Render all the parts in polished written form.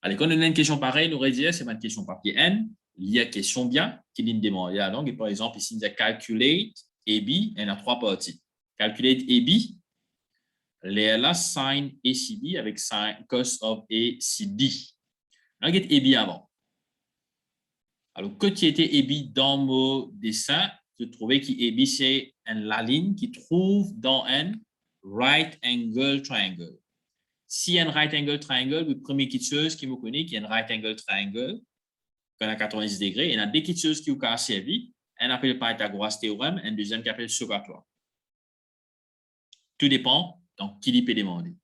Allez, quand on a une question pareille, nous aurait dit, c'est une question papier N, il y a question bien, qui nous demande. Donc, par exemple, ici, il y a calculate AB, il y a trois parties. Calculate AB, là, sin ACB avec sin cos of ACD. On a AB avant. Alors, quand tu étais AB dans mon dessin, tu trouvais que AB, c'est la ligne qui trouve dans un right angle triangle. Si il y a un right angle triangle, la première chose qui me connaît, qui est un right angle triangle, qu'on a 90 degrés, il y a deux choses qui ont servi. Un appelle Pythagoras théorème, un deuxième qui appelle Socatoire. Tout dépend, donc, qui peut demander.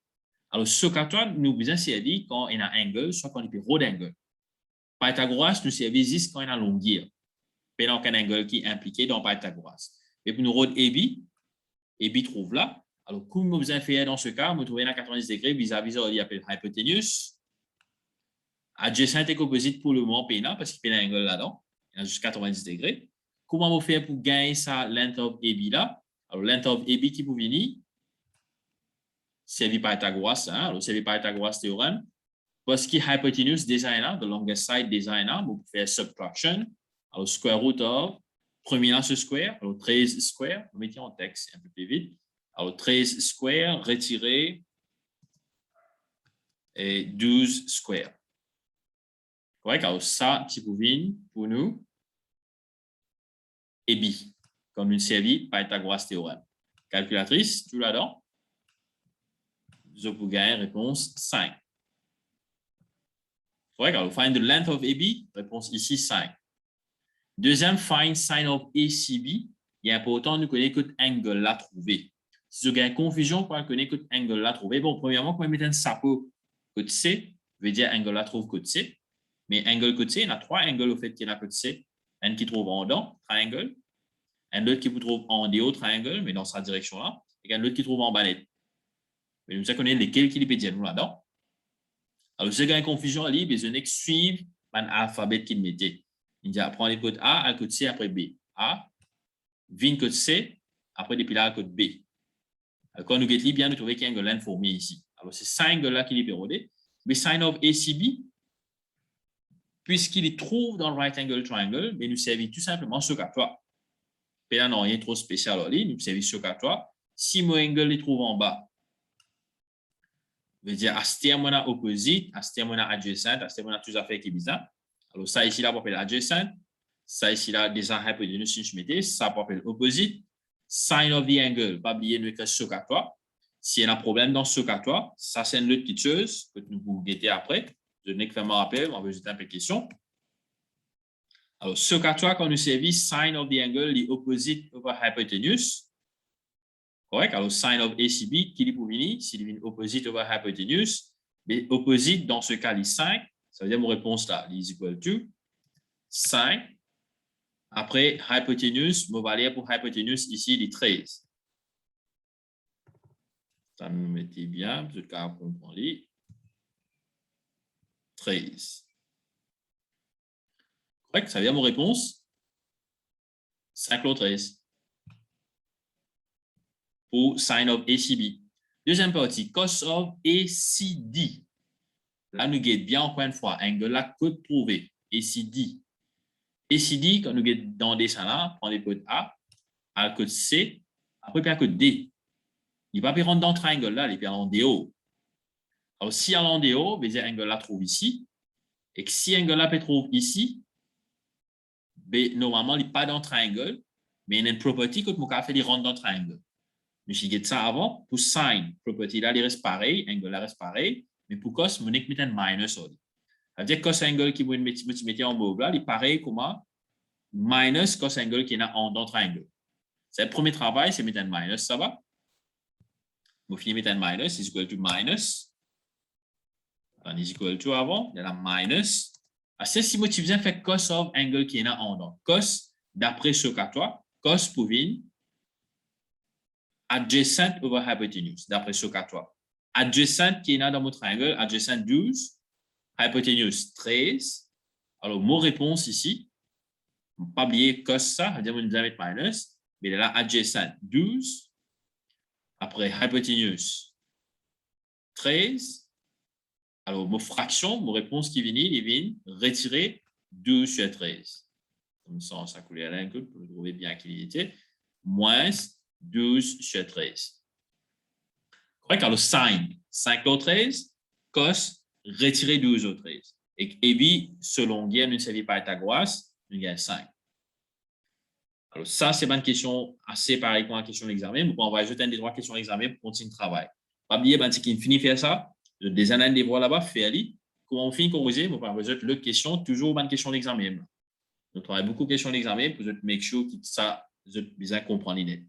Alors, Socatoire nous besoin servir quand il y a un angle, soit quand il peut rod angle. Pythagoras nous servit juste quand il y a une longueur. Il y a un angle qui est impliqué dans Pythagoras. Et pour nous rod AB trouve là. Alors, comme nous besoin faire dans ce cas, nous trouvons à 90 degrés vis-à-vis de l'appelle hypoténuse. Adjacent et opposite pour le moment, parce qu'il y a un angle là-dedans. Il y a juste 90 degrés. Comment on fait pour gagner sa length of AB là? Alors, length of AB qui peut venir, c'est Pythagoras. Alors, c'est Pythagoras théorème. Parce que hypoténuse design là, the longest side design là, vous pouvez faire subtraction. Alors, square root of, premier là, ce square, alors 13 square, vous mettez en texte un peu plus vite. Alors, 13 square, retiré, et 12 square. Correct? Alors, ça, petit pouvine pour nous. Et B, comme une série Pythagoras théorème. Calculatrice, tout là-dedans. Je peux gagner réponse 5. Correct? Alors, find the length of AB, réponse ici 5. Deuxième, find sin of ACB. Il est important de connaître quel angle là trouvé. Si vous avez une confusion, pour connaître quel angle là trouvé, bon, premièrement, quand on met un sapot côté C, veut dire angle là trouve côté C. Mais angle côté C, il y a trois angles au fait qu'il y a côté C. Un qui trouve en dedans, triangle. Un autre qui vous trouve en dehors, triangle, mais dans sa direction là. Et un autre qui trouve en bas net. Mais nous savons lesquels qui peut dire nous là-dedans. Alors, si vous avez une confusion, il y a besoin de suivre l'alphabet qu'il mettait. Il dit prendre les codes A, à code C, après B. A, vin code C, après depuis là, code B. Alors, quand nous avons bien, nous trouvons qu'il y a un angle formé ici. Alors, c'est 5 là qui est pérodé. Mais sin of ACB, puisqu'il trouve dans le right angle triangle, mais nous servit tout simplement Socatoire. Et là, non, rien trop spécial en ligne, nous servit Socatoire. Si mon angle il trouve en bas, veut dire à ce terme on a opposite, à ce terme on a adjacent, à ce terme on a tout à fait qui est bizarre. Alors, ça ici là, on appelle adjacent. Ça ici là, déjà hypoténuse, si je mettais, ça on appelle opposite. Sin of the angle, pas oublier de Socatoire. S'il y a un problème dans Socatoire, ça c'est une autre petite chose que nous vous guetter après. Je n'ai que faire me rappeler, on va jeter un peu de questions. Alors, Socatoire, quand nous servit sin of the angle, the opposite over hypotenuse. Correct? Alors, sin of ACB, qui est pour venir, c'est devient opposite over hypotenuse. Mais opposite, dans ce cas, les 5, ça veut dire mon réponse là, is equal to 5. Après, hypotenuse, mon valeur pour hypotenuse, ici, les 13. Ça me mettait bien, tout cas, on comprend les 13. Correct? Ça veut dire mon réponse 5 l'autre 13. Pour sin of ACB. Deuxième partie, cos of ACD. Là, nous guette bien encore une fois, angle là, code trouvé, ACD. ACD, quand nous guette dans des là, prend les codes A, à code C, après puis à code D. Il va pas rentrer dans le triangle là, il va en DO. Alors, si en DO, veut dire angle là trouve ici, et que si angle là peut trouve ici, normalement, il n'est pas dans le triangle, mais il y a une property que mon cas fait, il rentre dans le triangle. Mais je vais ça avant, pour sin, property là, il reste pareil, angle là reste pareil, mais pour cos, mon équipe met un minus. Ça veut dire que cos angle qui vous mettez en bas là, il est pareil comme minus cos angle qui est dans le triangle. C'est le premier travail, c'est mettre un minus, ça va? Vous finissez mettre un minus, is equal to minus. On is equal to avant, il y a la minus. C'est si motif bien fait cos of angle qui est en dedans. Cos, d'après Socatoire, cos pour venir adjacent over hypotenuse, d'après Socatoire. Adjacent qui est dans mon triangle, adjacent 12, hypotenuse 13. Alors, mon réponse ici, pas oublier cos ça, c'est-à-dire que nous allons mettre minus, mais là, adjacent 12, après hypotenuse 13, Alors, mon fraction, mon réponse qui vient, il vient retirer 12 sur 13. Comme ça, ça coule à l'inclus pour trouver bien qui était. Moins 12 sur 13. Correct? Alors, sin 5 au 13, cos retirer 12 au 13. Et puis, selon Guy, nous ne savons pas Pythagoras, nous gagnons 5. Alors, ça, c'est une question assez pareille pour la question de l'examen. On va ajouter des trois questions d'examen pour continuer le travail. Pas oublier, c'est qui finit faire ça. Des analyses des voies là-bas, faire-les. Comment on finit corriger, on va résoudre le question, toujours une question d'examen. Nous travaillons beaucoup de questions d'examen pour make sure que ça, vous bien comprendre net.